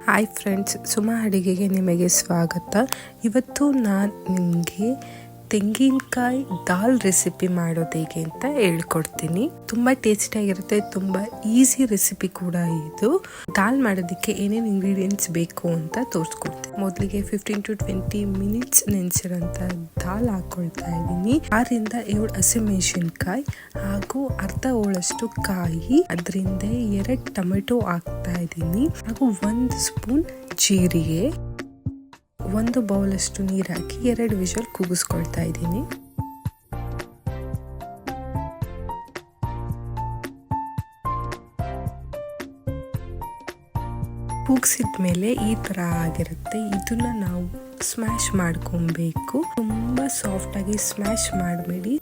Hi friends, Suma ಅಡುಗೆಗೆ ನಿಮಗೆ ಸ್ವಾಗತ. ಇವತ್ತು ನಾನು ನಿಮಗೆ ತೆಂಗಿನಕಾಯಿ ದಾಲ್ ರೆಸಿಪಿ ಮಾಡೋದು ಹೇಗೆ ಅಂತ ಹೇಳ್ಕೊಡ್ತೀನಿ. ತುಂಬ ಟೇಸ್ಟಿಯಾಗಿರುತ್ತೆ, ತುಂಬ ಈಸಿ ರೆಸಿಪಿ ಕೂಡ ಇದು. ದಾಲ್ ಮಾಡೋದಕ್ಕೆ ಏನೇನು ಇಂಗ್ರೀಡಿಯೆಂಟ್ಸ್ ಬೇಕು ಅಂತ ತೋರಿಸ್ಕೊಡ್ತೀನಿ. ಮೊದಲಿಗೆ 15 to 20 ಮಿನಿಟ್ಸ್ ನೆನೆಸಿರೋಂಥ ದಾಲ್ ಹಾಕೊಳ್ತಾ ಇದ್ದೀನಿ. 6ರಿಂದ 7 ಹಸಿಮೆಣಸಿನಕಾಯಿ ಹಾಗೂ ಅರ್ಧ ಹೋಳಷ್ಟು ಕಾಯಿ, ಅದರಿಂದ 2 ಟೊಮೆಟೊ ಹಾಕ್ತಾ ಇದ್ದೀನಿ ಹಾಗೂ 1 ಸ್ಪೂನ್ ಜೀರಿಗೆ, 1 ಬೌಲಷ್ಟು ನೀರು ಹಾಕಿ 2 ವಿಷಲ್ ಕೂಗಿಸ್ಕೊಳ್ತಾ ಇದ್ದೀನಿ. ಕೂಗಿಸಿದ್ಮೇಲೆ ಈ ಥರ ಆಗಿರುತ್ತೆ. ಇದನ್ನ ನಾವು ಸ್ಮ್ಯಾಶ್ ಮಾಡ್ಕೊಬೇಕು. ತುಂಬ ಸಾಫ್ಟಾಗಿ ಸ್ಮ್ಯಾಶ್ ಮಾಡಬೇಡಿ.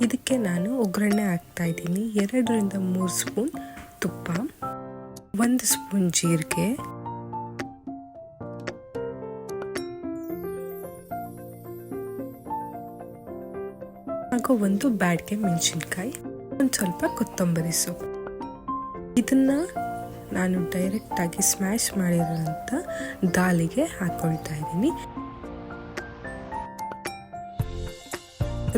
ಇದಕ್ಕೆ ನಾನು ಒಗ್ಗರಣೆ ಹಾಕ್ತಾ ಇದ್ದೀನಿ. 2ರಿಂದ 3 ಸ್ಪೂನ್ ತುಪ್ಪ, 1 ಸ್ಪೂನ್ ಜೀರಿಗೆ, ಹಾಗೂ 1 ಬ್ಯಾಡಗೆ ಮೆಣಸಿನ್ಕಾಯಿ, ಒಂದು ಸ್ವಲ್ಪ ಕೊತ್ತಂಬರಿ ಸೊಪ್ಪು. ಇದನ್ನ ನಾನು ಡೈರೆಕ್ಟಾಗಿ ಸ್ಮ್ಯಾಶ್ ಮಾಡಿರೋಂಥ ದಾಲಿಗೆ ಹಾಕೊಳ್ತಾ ಇದ್ದೀನಿ.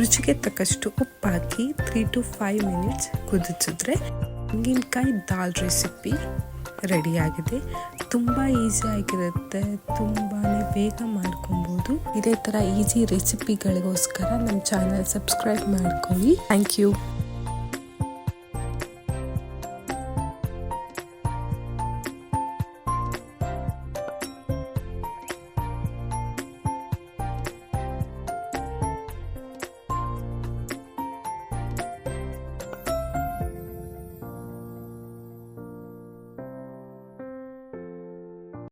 ರುಚಿಗೆ ತಕ್ಕಷ್ಟು ಉಪ್ಪು ಹಾಕಿ 3 to 5 ಮಿನಿಟ್ಸ್ ಕುದಿಸಿದ್ರೆ ತೆಂಗಿನಕಾಯಿ ದಾಲ್ ರೆಸಿಪಿ ರೆಡಿಯಾಗಿದೆ. ತುಂಬ ಈಸಿ ಆಗಿರುತ್ತೆ, ತುಂಬಾ ಬೇಗ ಮಾಡ್ಕೊಬೋದು. ಇದೇ ಥರ ಈಸಿ ರೆಸಿಪಿಗಳಿಗೋಸ್ಕರ ನಮ್ಮ ಚಾನಲ್ ಸಬ್ಸ್ಕ್ರೈಬ್ ಮಾಡ್ಕೊಳ್ಳಿ. Thank you.